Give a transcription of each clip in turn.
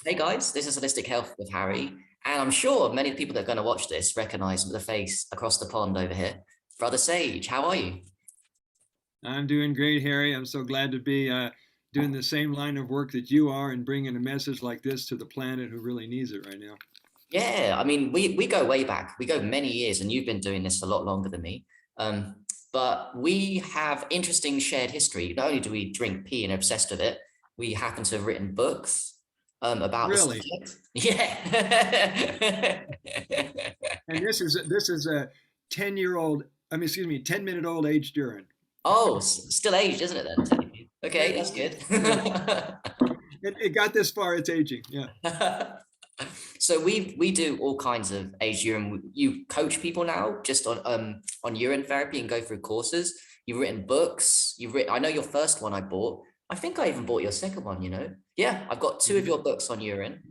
Hey guys, this is Holistic Health with Harry, and I'm sure many of the people that are going to watch this recognize the face across the pond over here. Brother Sage, how are you? I'm doing great, Harry. I'm so glad to be doing the same line of work that you are and bringing a message like this to the planet who really needs it right now. Yeah, I mean, we go way back. We go many years, and you've been doing this a lot longer than me. But we have interesting shared history. Not only do we drink pee and are obsessed with it, we happen to have written books about the Really? subject. Yeah. And this is a 10-year-old, I mean, excuse me, 10-minute old aged urine. Oh, still aged, isn't it then, technically? Okay, that's It, good. it, it got this far, it's aging. Yeah. So we do all kinds of age urine. You coach people now just on urine therapy and go through courses. You've written books. You've written. I know your first one I bought. I think I even bought your second one. Yeah, I've got two of Mhm. your books on urine,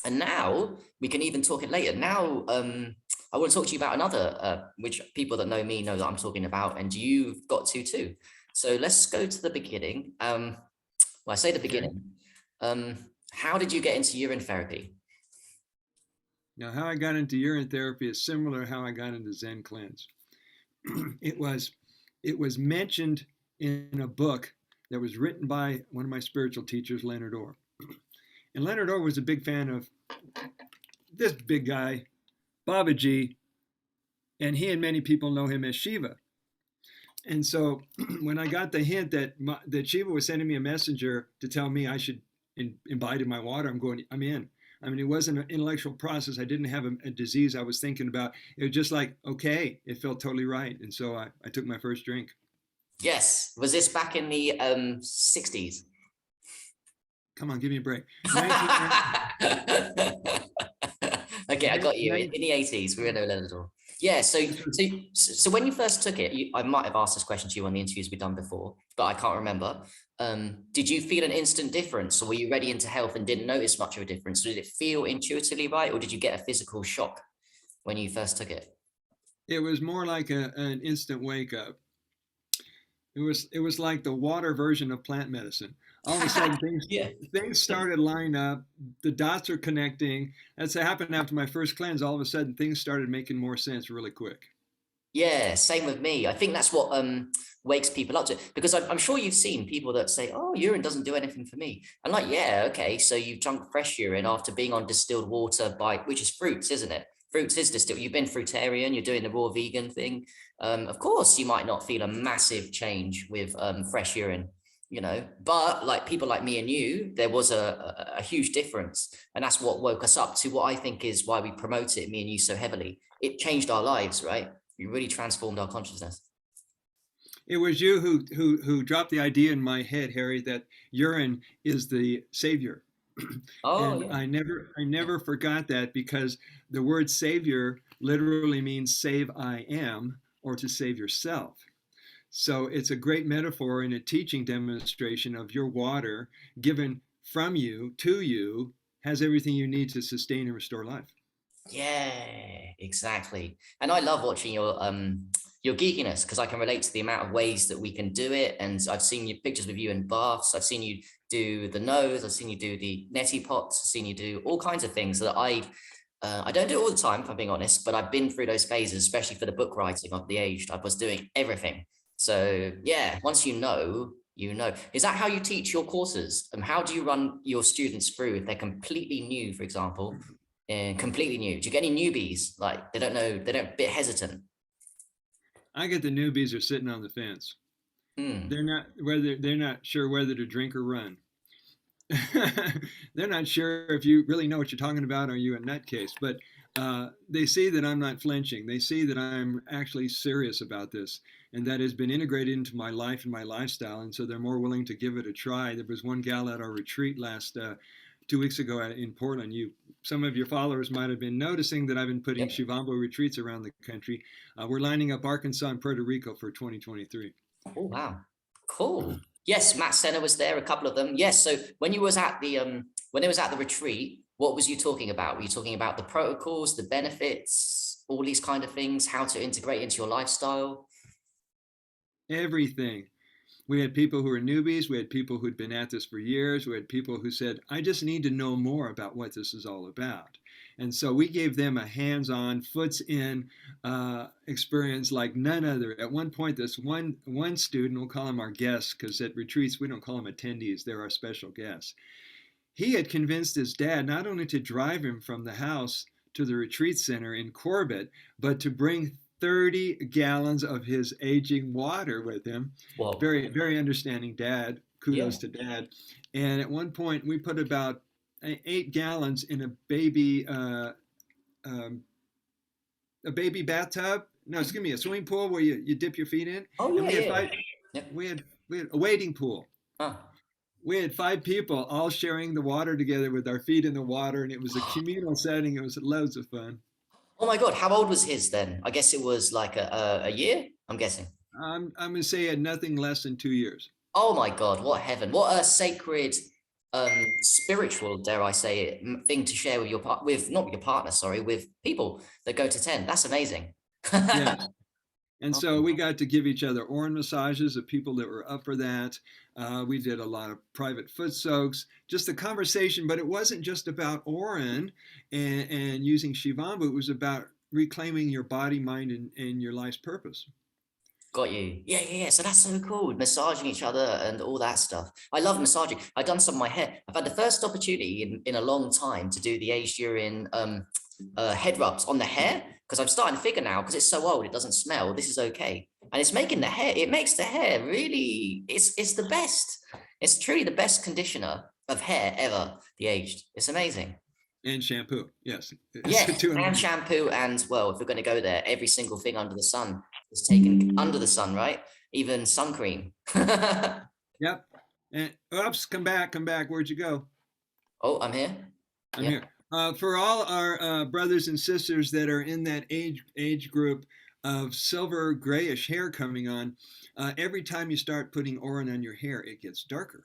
and now we can even talk it later. Now, I want to talk to you about another, which people that know me know that I'm talking about, and you've got two too. So let's go to the beginning. Well, I say the Okay. beginning. How did you get into urine therapy? Now, how I got into urine therapy is similar to how I got into Zencleanz. it was it was mentioned in a book that was written by one of my spiritual teachers, Leonard Orr. And Leonard Orr was a big fan of this big guy, Babaji, and he and many people know him as Shiva. And so when I got the hint that Shiva was sending me a messenger to tell me I should imbibe in my water, I'm in. I mean, it wasn't an intellectual process. I didn't have a disease I was thinking about. It was just like, okay, it felt totally right. And so I took my first drink. Yes. Was this back in the 60s? Come on, give me a break. 1990, Okay, I got you. In 19, the 80s, we were no Lenador. Yeah, so this was, so so when you first took it, I might have asked this question to you on the interviews we've done before, but I can't remember. Did you feel an instant difference, or were you ready into health and didn't notice much of a difference? Did it feel intuitively right, or did you get a physical shock when you first took it? it was more like an instant wake up. It was like the water version of plant medicine. All of a sudden, things Yeah. things started lining up. The dots are connecting. That's what happened after my first cleanse. All of a sudden, things started making more sense really quick. Yeah, same with me. I think that's what wakes people up to it, because I'm sure you've seen people that say, "Oh, urine doesn't do anything for me." I'm like, "Yeah, okay. So you've drunk fresh urine after being on distilled water by, which is fruits, isn't it? Fruits is distilled. You've been fruitarian. You're doing the raw vegan thing. Of course, you might not feel a massive change with fresh urine. But like people like me and you, there was a huge difference, and that's what woke us up to what I think is why we promote it, me and you, so heavily. It changed our lives, right? You really transformed our consciousness. It was you who dropped the idea in my head, Harry, that urine is the savior. Oh And yeah. I never forgot that because the word savior literally means save I am or to save yourself. So it's a great metaphor and a teaching demonstration of your water given from you to you has everything you need to sustain and restore life. Yeah, exactly. And I love watching your geekiness because I can relate to the amount of ways that we can do it. And I've seen your pictures with you in baths. I've seen you do the nose. I've seen you do the neti pots. I've seen you do all kinds of things that I don't do it all the time, if I'm being honest, but I've been through those phases, especially for the book writing of the aged. I was doing everything. So yeah, once you know, you know. Is that how you teach your courses? And how do you run your students through if they're completely new, for example, and completely new? Do you get any newbies? Like they don't know, they don't bit hesitant. I get the newbies are sitting on the fence. Hmm. They're not sure whether to drink or run. They're not sure if you really know what you're talking about. Are you a nutcase? But they see that I'm not flinching. They see that I'm actually serious about this, and that has been integrated into my life and my lifestyle. And so they're more willing to give it a try. There was one gal at our retreat last 2 weeks ago in Portland. Some of your followers might have been noticing that I've been putting Yep. Shivambo retreats around the country. We're lining up Arkansas and Puerto Rico for 2023. Oh wow. Cool. Yes, Matt Senna was there, a couple of them. Yes. So when you was at the when it was at the retreat, what was you talking about? Were you talking about the protocols, the benefits, all these kind of things, how to integrate into your lifestyle? Everything. We had people who were newbies. We had people who'd been at this for years. We had people who said, I just need to know more about what this is all about. And so we gave them a hands-on, foots-in experience like none other. At one point, this one student, we'll call him our guest, because at retreats, we don't call them attendees. They're our special guests. He had convinced his dad not only to drive him from the house to the retreat center in Corbett, but to bring 30 gallons of his aging water with him. Well, Very, very understanding dad. yeah. Kudos to dad. And at one point, we put about 8 gallons in um, a baby bathtub. No, excuse me, a swimming pool where you dip your feet in. Oh And yeah, yeah. Yeah. we had a wading pool. Huh. We had 5 people all sharing the water together with our feet in the water, and it was a communal setting. It was loads of fun. Oh my God, how old was his then? I guess it was like a year, I'm guessing. I'm going to say nothing less than 2 years. Oh my God, what heaven. What a sacred, spiritual, dare I say it, thing to share with your not with your partner, sorry, with people that go to 10. That's amazing. Yes. And so we got to give each other Orin massages of people that were up for that. We did a lot of private foot soaks, just the conversation, but it wasn't just about Orin and using Shivambu. It was about reclaiming your body, mind, and your life's purpose. Got you. Yeah, yeah, yeah. So that's so cool. Massaging each other and all that stuff. I love massaging. I've done some of my hair. I've had the first opportunity in a long time to do the aged urine head rubs on the hair because I'm starting to figure now because it's so old, it doesn't smell. This is okay. And it's making the hair, it makes the hair really, it's the best. It's truly the best conditioner of hair ever, the aged. It's amazing. And shampoo, yes. Yes, and shampoo, and well, if we're going to go there, every single thing under the sun is taken under the sun, right? Even sun cream. Yep. And oops, come back. Where'd you go? Oh, I'm here. I'm here. For all our brothers and sisters that are in that age group of silver grayish hair coming on, every time you start putting Orin on your hair, it gets darker.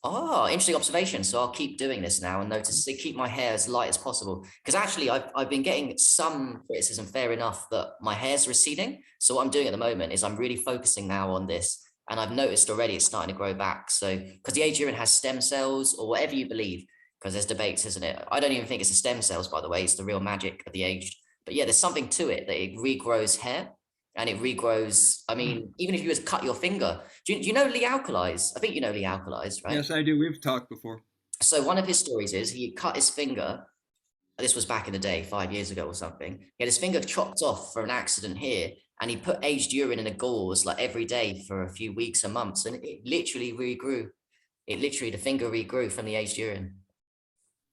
Oh, interesting observation. So I'll keep doing this now and notice to keep my hair as light as possible. Because actually, I've been getting some criticism, fair enough, that my hair's receding. So what I'm doing at the moment is I'm really focusing now on this. And I've noticed already it's starting to grow back. So because the aged urine has stem cells or whatever you believe, because there's debates, isn't it? I don't even think it's the stem cells, by the way. It's the real magic of the aged. But yeah, there's something to it that it regrows hair. And it regrows. I mean, even if you were to cut your finger, do you know Lee Alkali's? I think you know Lee Alkali's, right? Yes, I do. We've talked before. So one of his stories is he cut his finger. This was back in the day, 5 years ago or something. He had his finger chopped off for an accident here, and he put aged urine in a gauze like every day for a few weeks and months, and it literally regrew. The finger regrew from the aged urine.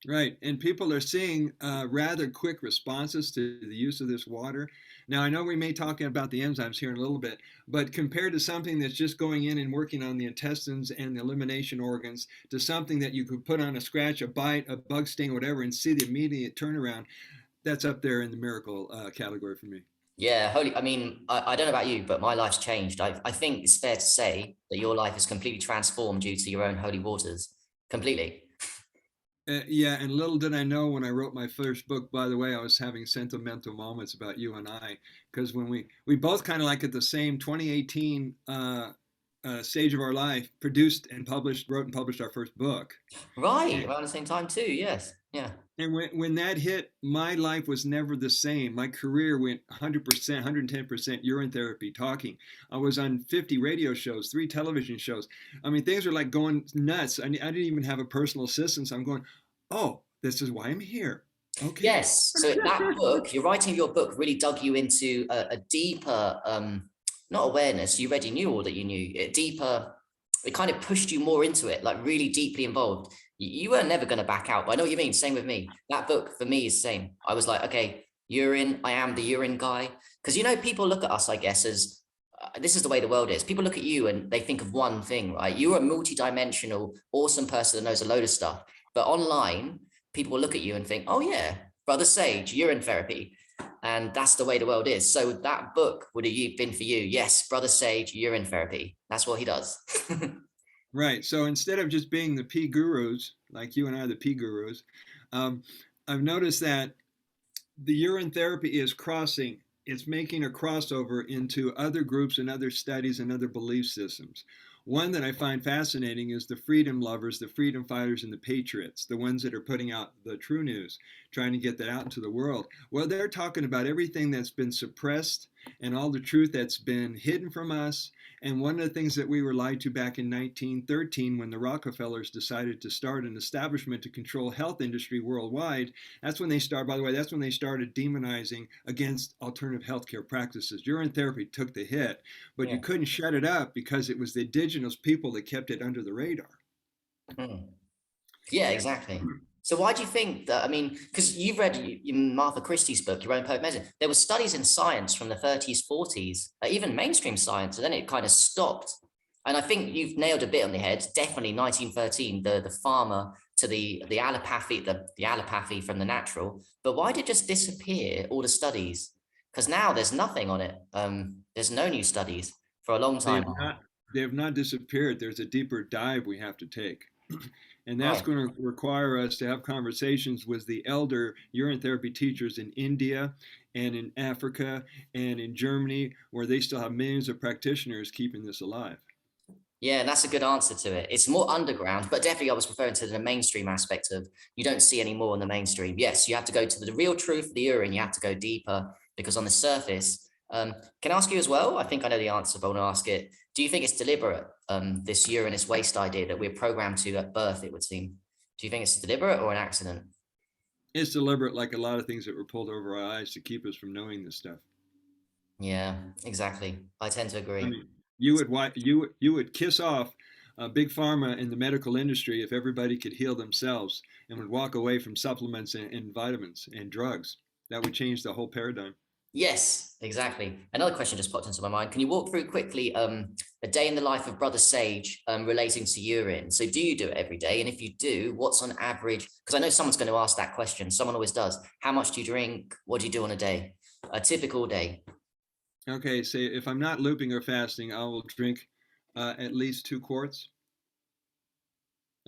Right. And people are seeing rather quick responses to the use of this water. Now, I know we may talk about the enzymes here in a little bit, but compared to something that's just going in and working on the intestines and the elimination organs to something that you could put on a scratch, a bite, a bug sting, whatever, and see the immediate turnaround, that's up there in the miracle category for me. Yeah, I mean, I don't know about you, but my life's changed. I think it's fair to say that your life is completely transformed due to your own holy waters. Completely. Yeah, and little did I know when I wrote my first book, by the way, I was having sentimental moments about you and I, because when we both kind of like at the same 2018 stage of our life, wrote and published our first book. Right, around the same time too, yes. Yeah. And when that hit, my life was never the same. My career went 100%, 110% urine therapy, talking. I was on 50 radio shows, 3 television shows. I mean, things were like going nuts. I didn't even have a personal assistant. So I'm going, oh, this is why I'm here. Okay. Yes. So that book, your writing of your book really dug you into a deeper, not awareness, you already knew all that you knew, a deeper, it kind of pushed you more into it, like really deeply involved. You were never going to back out, but I know what you mean. Same with me. That book for me is the same. I was like, okay, urine, I am the urine guy. Because, people look at us, I guess, as this is the way the world is. People look at you and they think of one thing, right? You're a multidimensional, awesome person that knows a load of stuff. But online, people will look at you and think, oh yeah, Brother Sage, urine therapy. And that's the way the world is. So that book would have been for you. Yes, Brother Sage, urine therapy. That's what he does. Right. So instead of just being the pee gurus, like you and I are the pee gurus, I've noticed that the urine therapy is it's making a crossover into other groups and other studies and other belief systems. One that I find fascinating is the freedom lovers, the freedom fighters, and the patriots, the ones that are putting out the true news, trying to get that out into the world. Well, they're talking about everything that's been suppressed and all the truth that's been hidden from us. And one of the things that we were lied to back in 1913 when the Rockefellers decided to start an establishment to control health industry worldwide, that's when they started, by the way, that's when they started demonizing against alternative healthcare practices. Urine therapy took the hit, but you Yeah. couldn't shut it up because it was the indigenous people that kept it under the radar. Hmm. Yeah, exactly. So why do you think that? I mean, because you've read Martha Christie's book, Your Own Poet Medicine. There were studies in science from the 30s, 40s, even mainstream science, and then it kind of stopped. And I think you've nailed a bit on the head. Definitely 1913, the farmer to the allopathy, the allopathy from the natural. But why did it just disappear, all the studies? Because now there's nothing on it. There's no new studies for a long They time have now. not they have not disappeared. There's a deeper dive we have to take. And that's Right. going to require us to have conversations with the elder urine therapy teachers in India and in Africa and in Germany, where they still have millions of practitioners keeping this alive. Yeah, and that's a good answer to it. It's more underground, but definitely I was referring to the mainstream aspect of you don't see any more in the mainstream. Yes, you have to go to the real truth of the urine. You have to go deeper because on the surface, can I ask you as well? I think I know the answer, but I want to ask it. Do you think it's deliberate, this uranous waste idea that we're programmed to at birth, it would seem? Do you think it's deliberate or an accident? It's deliberate, like a lot of things that were pulled over our eyes to keep us from knowing this stuff. Yeah, exactly. I tend to I agree. mean, you would kiss off big pharma in the medical industry if everybody could heal themselves and would walk away from supplements and vitamins and drugs. That would change the whole paradigm. Yes, exactly. Another question just popped into my mind. Can you walk through quickly a day in the life of Brother Sage relating to urine? So do you do it every day? And if you do, what's on average? Because I know someone's going to ask that question. Someone always does. How much do you drink? What do you do on a day? A typical day. Okay, say if I'm not looping or fasting, I will drink at least 2 quarts.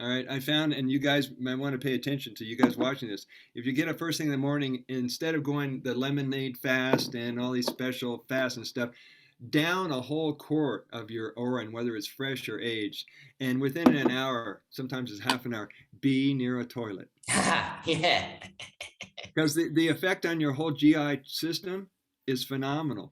All right, I found, and you guys might want to pay attention to you guys watching this. If you get up first thing in the morning, instead of going the lemonade fast and all these special fasts and stuff, down a whole quart of your Oran, whether it's fresh or aged, and within an hour, sometimes it's half an hour, be near a toilet. Yeah. Because the effect on your whole GI system is phenomenal.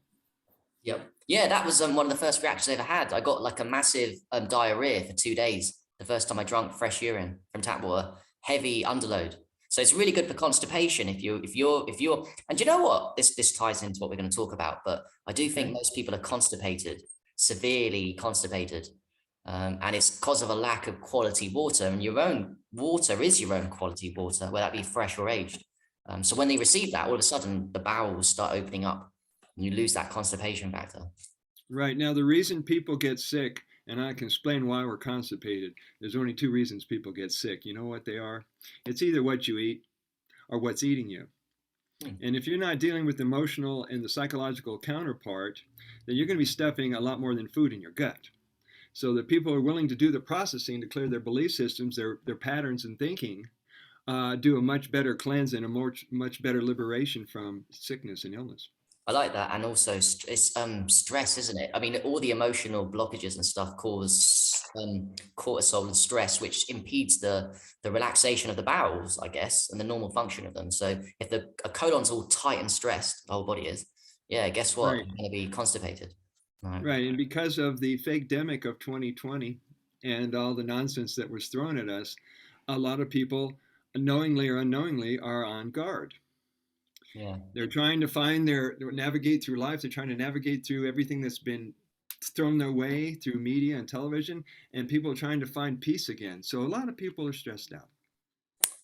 Yep. Yeah, that was one of the first reactions I ever had. I got like a massive diarrhea for 2 days. The first time I drank fresh urine from tap water, heavy underload. So it's really good for constipation if you're and you know what? This ties into what we're going to talk about, but I do think Okay. most people are constipated, severely constipated. And it's because of a lack of quality water, and your own water is your own quality water, whether that be fresh or aged. So when they receive that, all of a sudden the bowels start opening up and you lose that constipation factor. Right. Now, the reason people get sick, and I can explain why we're constipated, there's only two reasons people get sick. You know what they are? It's either what you eat or what's eating you. Hmm. And if you're not dealing with the emotional and the psychological counterpart, then you're going to be stuffing a lot more than food in your gut. So the people who are willing to do the processing to clear their belief systems, their patterns and thinking, do a much better cleanse and a much better liberation from sickness and illness. I like that. And also it's stress, isn't it? I mean, all the emotional blockages and stuff cause cortisol and stress, which impedes the relaxation of the bowels, I guess, and the normal function of them. So if the a colon's all tight and stressed, the whole body is, yeah, guess what? Right. You're gonna be constipated. Right. Right. And because of the fake demic of 2020 and all the nonsense that was thrown at us, a lot of people, knowingly or unknowingly, are on guard. Yeah. They're trying to find navigate through life. They're trying to navigate through everything that's been thrown their way through media and television, and people are trying to find peace again. So a lot of people are stressed out.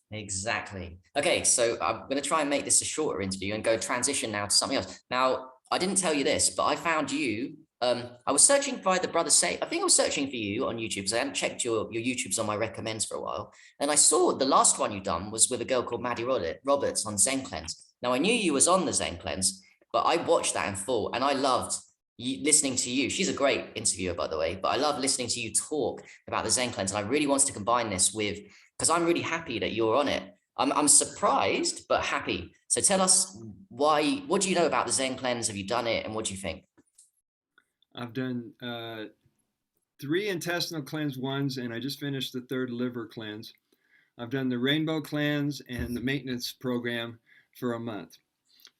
Exactly. Okay, so I'm going to try and make this a shorter interview and go transition now to something else. Now, I didn't tell you this, but I found you. I was searching by the brother say. I think I was searching for you on YouTube because I hadn't checked your YouTubes on my recommends for a while, and I saw the last one you done was with a girl called Maddie Roberts on Zencleanz. Now I knew you was on the Zencleanz, but I watched that in full, and I loved listening to you. She's a great interviewer, by the way, but I love listening to you talk about the Zencleanz, and I really wanted to combine this with because I'm really happy that you're on it. I'm surprised, but happy. So tell us why, what do you know about the Zencleanz? Have you done it? And what do you think? I've done 3 intestinal cleanse ones, and I just finished the 3rd liver cleanse. I've done the rainbow cleanse and the maintenance program for a month.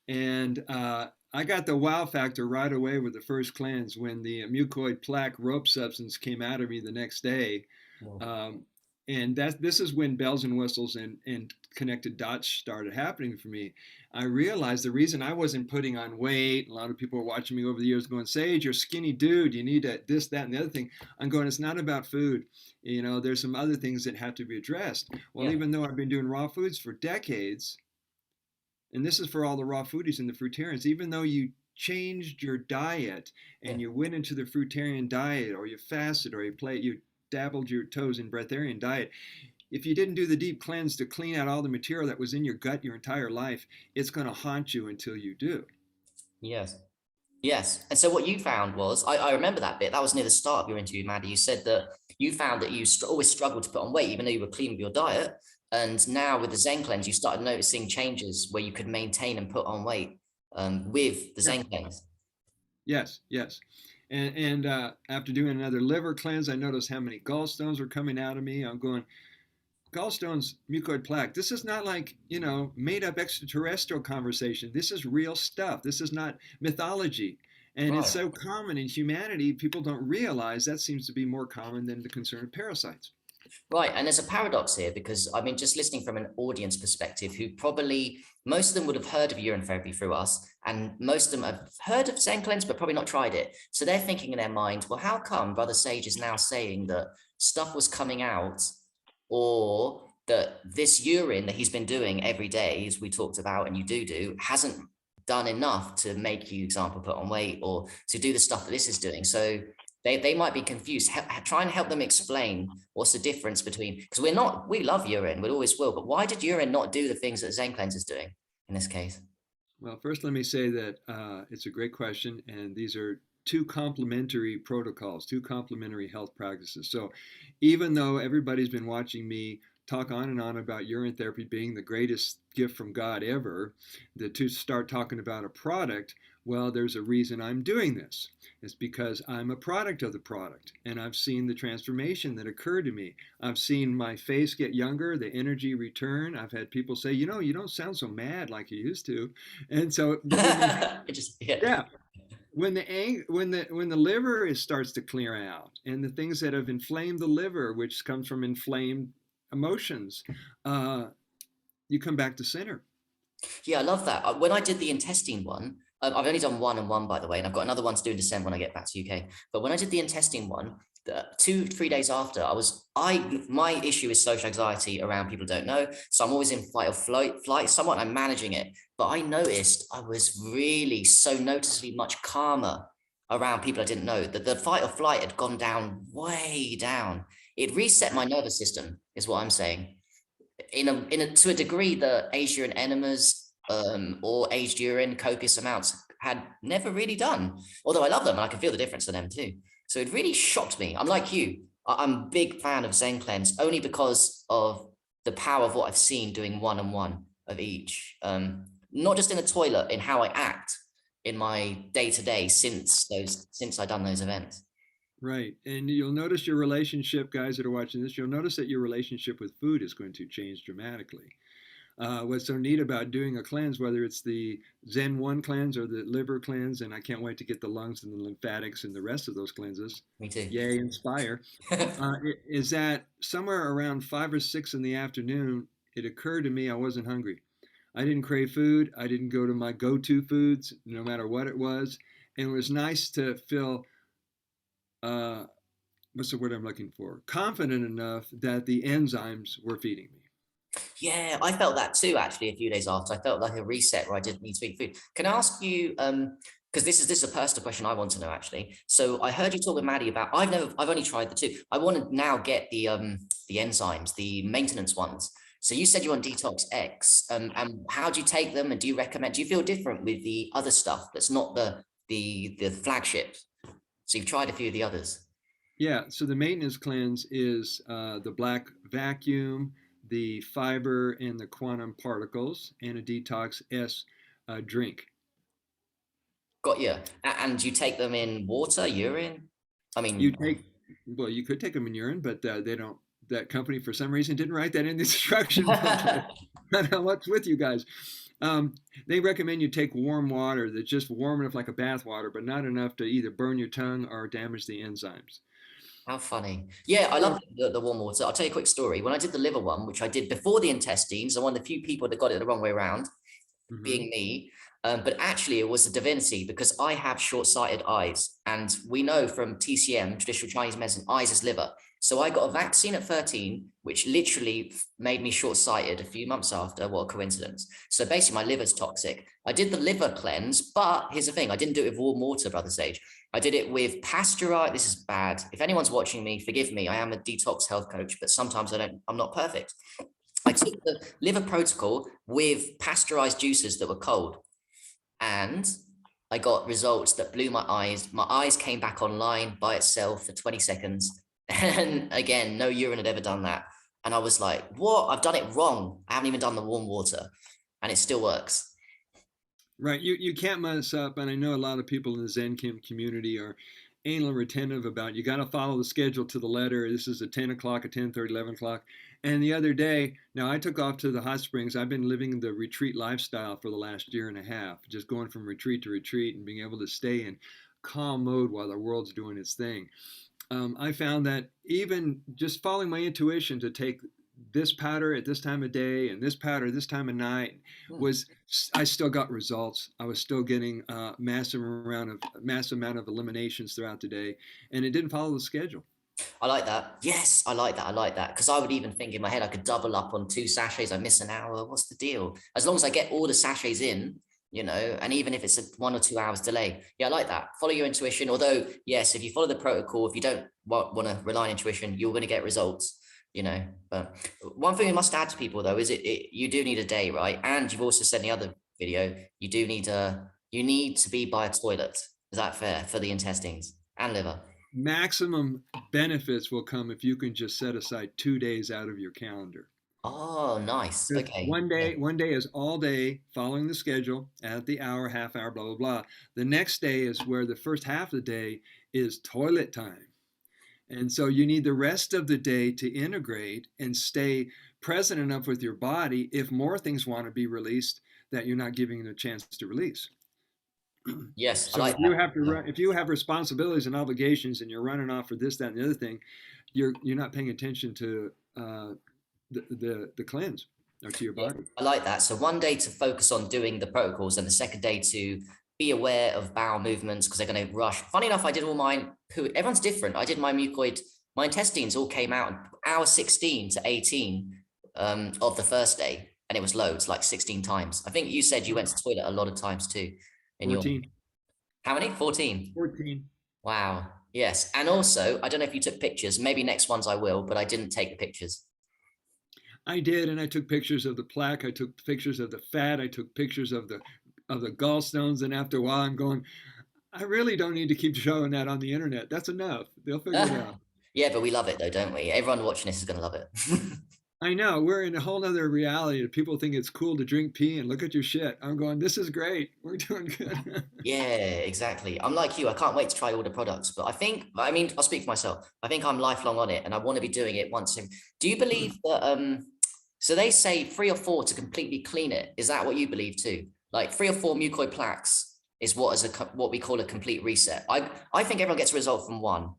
And I got the wow factor right away with the first cleanse when the mucoid plaque rope substance came out of me the next day. Well, Um, and this is when bells and whistles and connected dots started happening for me. I realized the reason I wasn't putting on weight, a lot of people were watching me over the years going, Sage, you're a skinny dude. You need this, that, and the other thing. I'm going, it's not about food. There's some other things that have to be addressed. Well, yeah, even though I've been doing raw foods for decades, and this is for all the raw foodies and the fruitarians, even though you changed your diet yeah. and you went into the fruitarian diet or you fasted or you dabbled your toes in breatharian diet, if you didn't do the deep cleanse to clean out all the material that was in your gut your entire life, it's going to haunt you until you do. Yes. Yes. And so what you found was, I remember that bit. That was near the start of your interview, Maddie. You said that you found that you always struggled to put on weight, even though you were clean with your diet. And now with the Zencleanz, you started noticing changes where you could maintain and put on weight with the Yeah. Zencleanz. Yes, yes. And after doing another liver cleanse, I noticed how many gallstones were coming out of me. I'm going, gallstones, mucoid plaque. This is not like, made up extraterrestrial conversation. This is real stuff. This is not mythology. And it's Right. so common in humanity, people don't realize that seems to be more common than the concern of parasites. Right. And there's a paradox here because I mean, just listening from an audience perspective, who probably most of them would have heard of urine therapy through us, and most of them have heard of Zencleanz, but probably not tried it. So they're thinking in their mind, well, how come Brother Sage is now saying that stuff was coming out, or that this urine that he's been doing every day, as we talked about, and you do, hasn't done enough to make you, example, put on weight or to do the stuff that this is doing. So they might be confused. Try and help them explain what's the difference between, because we love urine, we always will, but why did urine not do the things that Zencleanz is doing in this case? Well, first, let me say that it's a great question, and these are two complementary protocols, two complementary health practices. So, even though everybody's been watching me talk on and on about urine therapy being the greatest gift from God ever, to start talking about a product, well, there's a reason I'm doing this. It's because I'm a product of the product, and I've seen the transformation that occurred to me. I've seen my face get younger, the energy return. I've had people say, you don't sound so mad like you used to. And so, yeah, when the liver starts to clear out, and the things that have inflamed the liver, which comes from inflamed emotions, you come back to center. Yeah, I love that. When I did the intestine one, I've only done 1 and 1, by the way, and I've got another one to do in December when I get back to UK. But when I did the intestine one, 2, 3 days after, my issue is social anxiety around people who don't know. So I'm always in fight or flight somewhat. I'm managing it. But I noticed I was really so noticeably much calmer around people I didn't know. That the fight or flight had gone down, way down. It reset my nervous system, is what I'm saying. To a degree that aged urine enemas or aged urine copious amounts had never really done, although I love them and I can feel the difference in them too. So it really shocked me. I'm like you, I'm a big fan of Zencleanz only because of the power of what I've seen doing 1 and 1 of each, not just in the toilet, in how I act in my day-to-day since I done those events. Right. And you'll notice your relationship, guys that are watching this, you'll notice that your relationship with food is going to change dramatically. What's so neat about doing a cleanse, whether it's the Zen 1 cleanse or the liver cleanse, and I can't wait to get the lungs and the lymphatics and the rest of those cleanses. Me too. Yay, inspire. Is that somewhere around 5 or 6 in the afternoon, it occurred to me I wasn't hungry. I didn't crave food. I didn't go to my go-to foods, no matter what it was. And it was nice to feel what's the word I'm looking for? Confident enough that the enzymes were feeding me. Yeah, I felt that too, actually, a few days after. I felt like a reset where I didn't need to eat food. Can I ask you, because this is a personal question I want to know, actually. So I heard you talk with Maddie about, I've only tried the two. I want to now get the enzymes, the maintenance ones. So you said you're on Detox X, and how do you take them, and do you feel different with the other stuff that's not the flagship? So you've tried a few of the others. Yeah, so the maintenance cleanse is the black vacuum, the fiber, and the quantum particles, and a Detox S drink. Got you. And you take them in water, urine? I You mean, take Well, you could take them in urine, but they don't. That company, for some reason, didn't write that in the instruction booklet. I don't know what's with you guys. Um, they recommend you take warm water that's just warm enough, like a bath water, but not enough to either burn your tongue or damage the enzymes. How funny. Yeah, I love So, the warm water. I'll tell you a quick story. When I did the liver one, which I did before the intestines, I'm one of the few people that got it the wrong way around, mhm. being me. But actually, it was a divinity because I have short-sighted eyes, and we know from TCM, traditional Chinese medicine, eyes is liver. So I got a vaccine at 13, which literally made me short-sighted a few months after. What a coincidence! So basically, my liver's toxic. I did the liver cleanse, but here's the thing: I didn't do it with warm water, brother Sage. I did it with pasteurized. This is bad. If anyone's watching me, forgive me. I am a detox health coach, but sometimes I don't. I'm not perfect. I took the liver protocol with pasteurized juices that were cold, and I got results that blew my eyes. My eyes came back online by itself for 20 seconds. And again, no urine had ever done that. And I was like, what? I've done it wrong. I haven't even done the warm water, and it still works. Right, you can't mess up, and I know a lot of people in the Zen community are anal retentive about you got to follow the schedule to the letter. This is at 10 o'clock, at 10:30, 11 o'clock. And the other day, now I took off to the hot springs. I've been living the retreat lifestyle for the last year and a half, just going from retreat to retreat and being able to stay in calm mode while the world's doing its thing. I found that even just following my intuition to take this powder at this time of day and this powder this time of night Hmm. was I still got results. I was still getting massive amount of eliminations throughout the day, and it didn't follow the schedule. I like that. Yes, I like that. I like that. Because I would even think in my head, I could double up on two sachets. I miss an hour. What's the deal? As long as I get all the sachets in, and even if it's a 1 or 2 hours delay. Yeah, I like that. Follow your intuition. Although, yes, if you follow the protocol, if you don't want to rely on intuition, you're going to get results. But one thing we must add to people though is you do need a day, right? And you've also said in the other video, you need to be by a toilet. Is that fair for the intestines and liver? Maximum benefits will come if you can just set aside 2 days out of your calendar. Oh, nice. Because Okay. one Yeah. day, one day is all day following the schedule at the hour, half hour, blah blah blah. The next day is where the first half of the day is toilet time. And so you need the rest of the day to integrate and stay present enough with your body if more things want to be released that you're not giving it a chance to release. Yes, I So like if you that. have to Yeah. run, if you have responsibilities and obligations and you're running off for this, that, and the other thing, you're not paying attention to the cleanse or to your Yeah, body. I like that. So one day to focus on doing the protocols, and the second day to be aware of bowel movements because they're going to rush. Funny enough, I did all mine. Everyone's different. I did my mucoid. My intestines all came out hour 16 to 18 of the first day, and it was loads, like 16 times. I think you said you went to the toilet a lot of times too. In your 14, how many? 14. 14. Wow. Yes. And also, I don't know if you took pictures. Maybe next ones I will, but I didn't take the pictures. I did, and I took pictures of the plaque. I took pictures of the fat. I took pictures of the gallstones. And after a while, I'm going, I really don't need to keep showing that on the internet. That's enough. They'll figure it out. Yeah, but we love it though, don't we? Everyone watching this is going to love it. I know we're in a whole other reality. People think it's cool to drink pee and look at your shit. I'm going, this is great. We're doing good. Yeah, exactly. I'm like you. I can't wait to try all the products. But I mean, I'll speak for myself. I think I'm lifelong on it and I want to be doing it once. Do you believe that so they say 3 or 4 to completely clean it. Is that what you believe too? Like 3 or 4 mucoid plaques is what we call a complete reset. I think everyone gets a result from one.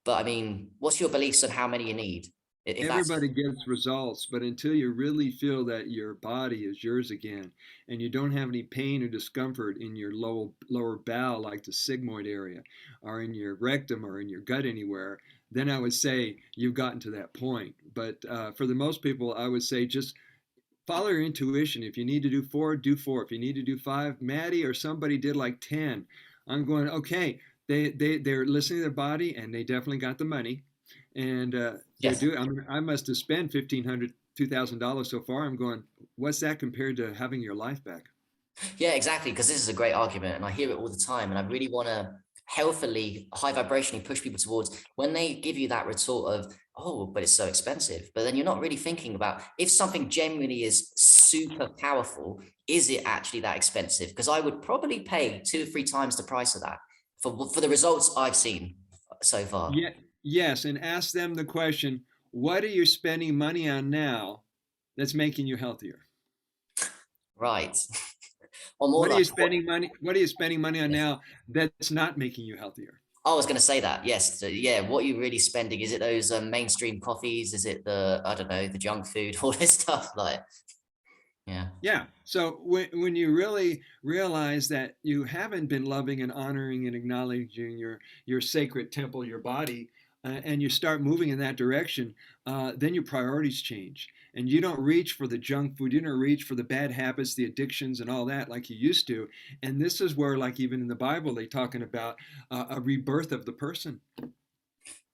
But I mean, what's your beliefs on how many you need? If that's Everybody gets results, but until you really feel that your body is yours again and you don't have any pain or discomfort in your lower bowel, like the sigmoid area, or in your rectum or in your gut anywhere, then I would say you've gotten to that point. But for the most people, I would say just follow your intuition. If you need to do 4, do 4. If you need to do 5, Maddie or somebody did like 10. I'm going, okay, they're listening to their body and they definitely got the money and they're yes. doing. I must have spent $1,500, $2,000 so far. I'm going. What's that compared to having your life back? Yeah, exactly. Because this is a great argument, and I hear it all the time. And I really want to healthily, high vibrationally push people towards when they give you that retort of, oh, but it's so expensive. But then you're not really thinking about if something genuinely is super powerful, is it actually that expensive? Because I would probably pay 2 or 3 times the price of that for the results I've seen so far. Yeah, Yes, and ask them the question, what are you spending money on now that's making you healthier? Right. Or more What are like you what? spending money what are you spending money on Yes. now that's not making you healthier? I was going to say that. Yes. So, yeah. What are you really spending? Is it those mainstream coffees? Is it the, I don't know, the junk food, all this stuff? Like, yeah. Yeah. So when you really realize that you haven't been loving and honoring and acknowledging your sacred temple, your body, and you start moving in that direction, then your priorities change, and you don't reach for the junk food, you don't reach for the bad habits, the addictions, and all that like you used to. And this is where, like even in the Bible, they're talking about a rebirth of the person, and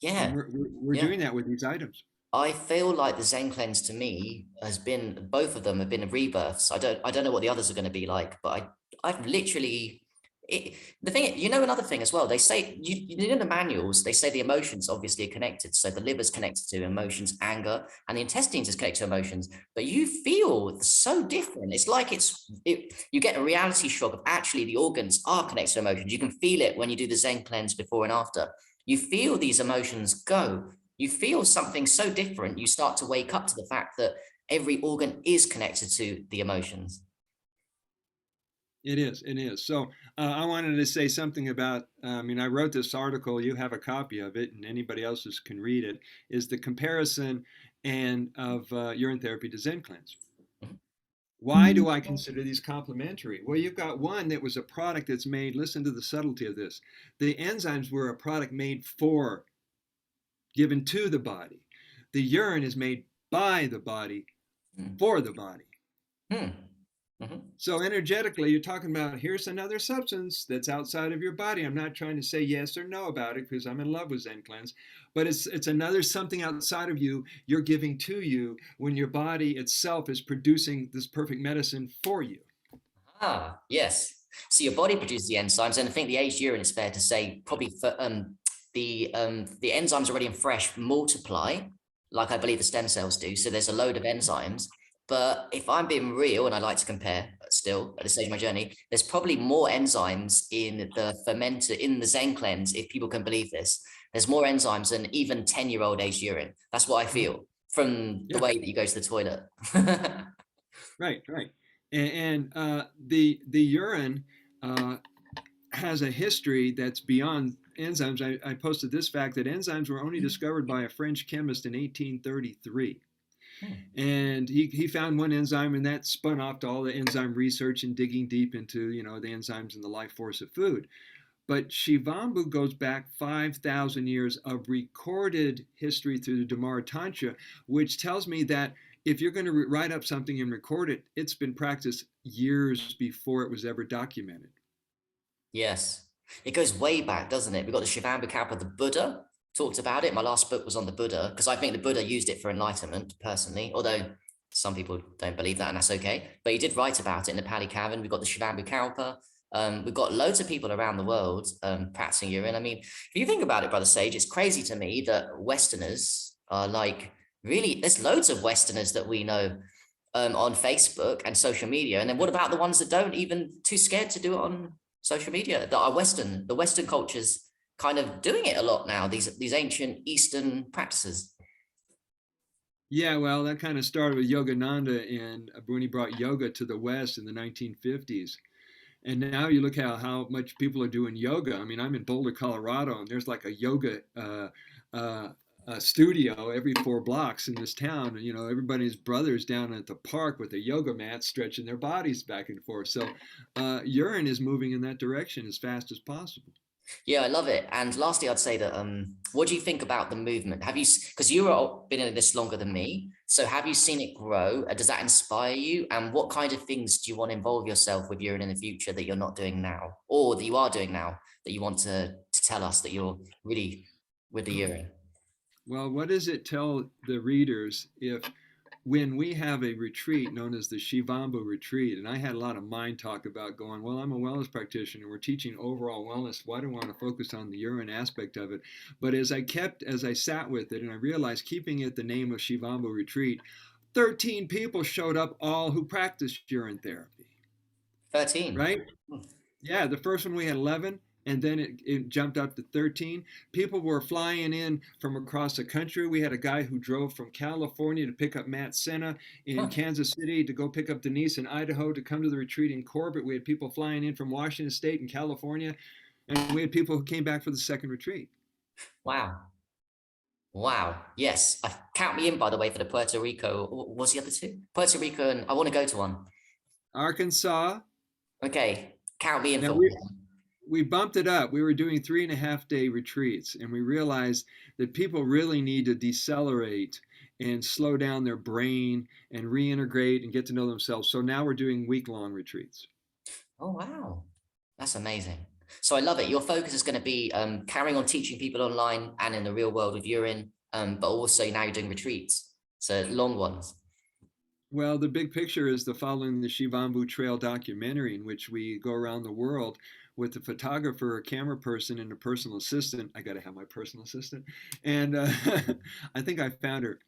Yeah. we're Yeah. doing that with these items. I feel like the Zencleanz to me has been, both of them have been rebirths. I don't know what the others are going to be like, but I've literally the thing, another thing as well, they say you know the manuals, they say the emotions obviously are connected. So the liver's connected to emotions, anger, and the intestines is connected to emotions, but you feel so different. It's like you get a reality shock of actually the organs are connected to emotions. You can feel it when you do the Zen cleanse before and after. You feel these emotions go, you feel something so different. You start to wake up to the fact that every organ is connected to the emotions. It is. It is. So I wanted to say something about. I mean, I wrote this article. You have a copy of it, and anybody else can read it. Is the comparison and of urine therapy to Zencleanz? Why do I consider these complementary? Well, you've got one that was a product that's made. Listen to the subtlety of this. The enzymes were a product made for, given to the body. The urine is made by the body Mm. for the body. Hmm. Mhm. So energetically, you're talking about here's another substance that's outside of your body. I'm not trying to say yes or no about it because I'm in love with Zencleanz, but it's another something outside of you you're giving to you when your body itself is producing this perfect medicine for you. Ah, yes. So your body produces the enzymes, and I think the aged urine, it's fair to say, probably for the enzymes already in fresh multiply, like I believe the stem cells do. So there's a load of enzymes. But if I'm being real, and I like to compare still at this stage of my journey, there's probably more enzymes in the fermenter, in the Zen cleanse, if people can believe this. There's more enzymes than even 10-year-old aged urine. That's what I Mhm. feel from the Yeah, way that you go to the toilet. right, right. And the urine uh, has a history that's beyond enzymes. I posted this fact that enzymes were only discovered by a French chemist in 1833. Hmm. And he found one enzyme, and that spun off to all the enzyme research and digging deep into the enzymes and the life force of food. But Shivambu goes back 5,000 years of recorded history through the Damara Tantra, which tells me that if you're going to write up something and record it, it's been practiced years before it was ever documented. Yes. It goes way back, doesn't it? We've got the Shivambu the Buddha talked about it. My last book was on the Buddha because I think the Buddha used it for enlightenment personally, although some people don't believe that, and that's okay. But he did write about it in the Pali Cavan. We've got the Shivambu. We've got loads of people around the world practicing urine. I mean, if you think about it, Brother Sage, it's crazy to me that Westerners are like, really, there's loads of Westerners that we know on Facebook and social media. And then what about the ones that don't, even too scared to do it on social media, that are Western? The Western culture's kind of doing it a lot now, these ancient Eastern practices. Yeah, well, that kind of started with Yogananda and when he brought yoga to the West in the 1950s. And now you look how much people are doing yoga. I mean, I'm in Boulder, Colorado, and there's like a yoga uh, studio every 4 blocks in this town. And, everybody's brothers down at the park with a yoga mat stretching their bodies back and forth. So urine is moving in that direction as fast as possible. Yeah, I love it. And lastly, I'd say that what do you think about the movement? Have you, because you have been in this longer than me, so have you seen it grow? Does that inspire you? And what kind of things do you want to involve yourself with urine in the future that you're not doing now, or that you are doing now, that you want to tell us that you're really with the urine? Well, what does it tell the readers if when we have a retreat known as the Shivambu retreat, and I had a lot of mind talk about going, well, I'm a wellness practitioner. We're teaching overall wellness. Why do I want to focus on the urine aspect of it? But as I sat with it and I realized keeping it the name of Shivambu retreat, 13 people showed up, all who practiced urine therapy, 13. right? Yeah, the first one we had 11. and then it jumped up to 13. People were flying in from across the country. We had a guy who drove from California to pick up Matt Senna in Huh. Kansas City, to go pick up Denise in Idaho, to come to the retreat in Corbett. We had people flying in from Washington State and California, and we had people who came back for the second retreat. Wow. Wow. Yes. Count me in, by the way, for the Puerto Rico. What was the other two? Puerto Rico, and I want to go to one. Arkansas. Okay. Count me in Now for one. we bumped it up. We were doing 3.5 day retreats, and we realized that people really need to decelerate and slow down their brain and reintegrate and get to know themselves. So now we're doing week-long retreats. Oh, wow. That's amazing. So I love it. Your focus is going to be carrying on teaching people online and in the real world with urine, but also now you're doing retreats. So long ones. Well, the big picture is the Following the Shivambu Trail documentary, in which we go around the world with a photographer, a camera person, and a personal assistant. I got to have my personal assistant. And I think I found her.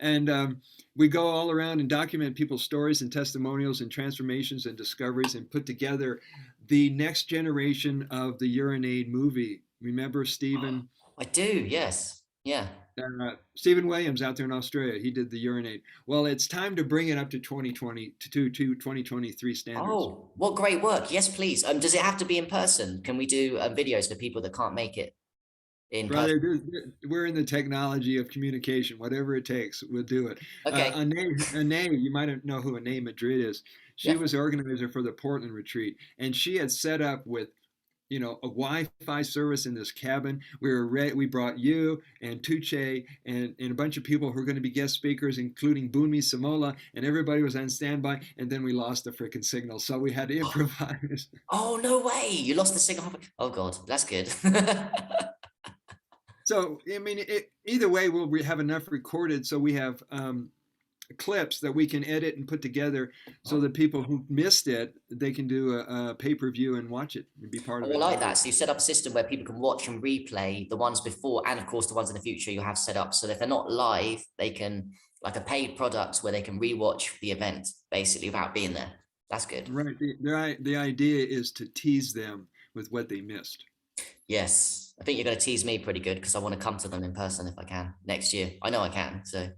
And we go all around and document people's stories and testimonials and transformations and discoveries, and put together the next generation of the Urine Aid movie. Remember Stephen? I do. Yes. Yeah. Stephen Williams out there in Australia, he did the urinate. Well, it's time to bring it up to 2020 to 2023 standards. Oh, what great work. Yes, please. Does it have to be in person? Can we do videos for people that can't make it in person? Brother, we're in the technology of communication. Whatever it takes, we'll do it. Okay. Anae, you might know who Anae Madrid is. She Yeah. was the organizer for the Portland retreat, and she had set up with a Wi-Fi service in this cabin. We brought you and Tuche and a bunch of people who are going to be guest speakers, including Bunmi Samola, and everybody was on standby. And then we lost the freaking signal, so we had to improvise. Oh, no way. You lost the signal. Oh, God. That's good. So I mean, either way, we have enough recorded, so we have clips that we can edit and put together, so that people who missed it, they can do a pay-per-view and watch it and be part Oh, of I it like later. that. So you set up a system where people can watch and replay the ones before, and of course the ones in the future you have set up. So if they're not live, they can, like a paid product where they can rewatch the event basically without being there. That's good. Right. The idea is to tease them with what they missed. Yes. I think you're going to tease me pretty good because I want to come to them in person if I can next year. I know I can. So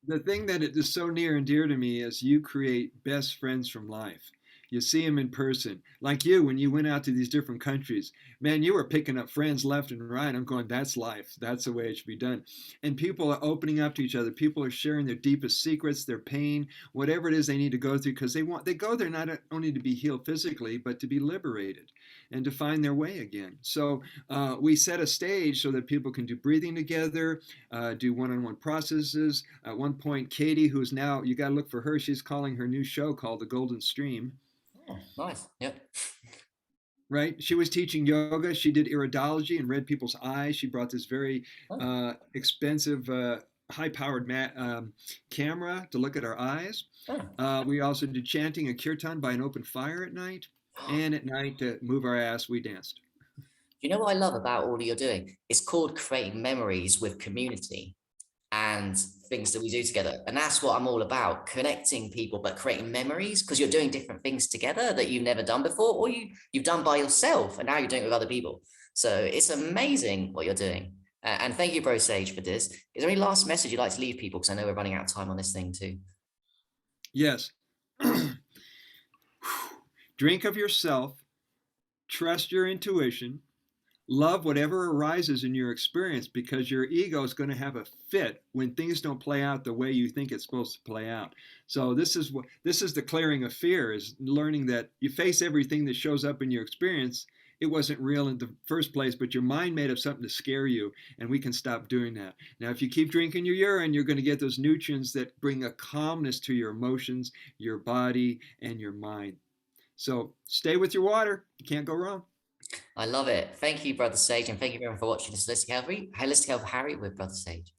The thing that is so near and dear to me is you create best friends from life. You see them in person. Like you, when you went out to these different countries, man, you were picking up friends left and right. I'm going, that's life. That's the way it should be done. And people are opening up to each other. People are sharing their deepest secrets, their pain, whatever it is they need to go through, because they go there not only to be healed physically, but to be liberated and to find their way again. So we set a stage so that people can do breathing together, do one-on-one processes. At one point, Katie, who's now, you got to look for her, she's calling her new show called The Golden Stream. oh, nice. Yep. Right? She was teaching yoga. She did iridology and read people's eyes. She brought this very Oh, expensive, high-powered camera to look at our eyes. oh. We also did chanting and kirtan by an open fire at night. And at night, to move our ass, we danced. You know what I love about all you're doing? It's called creating memories with community and things that we do together. And that's what I'm all about, connecting people, but creating memories, because you're doing different things together that you've never done before, or you've done by yourself, and now you're doing it with other people. So it's amazing what you're doing. And thank you, Bro Sage, for this. Is there any last message you'd like to leave people? Because I know we're running out of time on this thing too. Yes. Drink of yourself, trust your intuition, love whatever arises in your experience, because your ego is going to have a fit when things don't play out the way you think it's supposed to play out. So this is the clearing of fear, is learning that you face everything that shows up in your experience. It wasn't real in the first place, but your mind made up something to scare you, and we can stop doing that. Now, if you keep drinking your urine, you're going to get those nutrients that bring a calmness to your emotions, your body, and your mind. So stay with your water. You can't go wrong. I love it. Thank you, Brother Sage, and thank you everyone for watching this Holistic Health Harry with Brother Sage.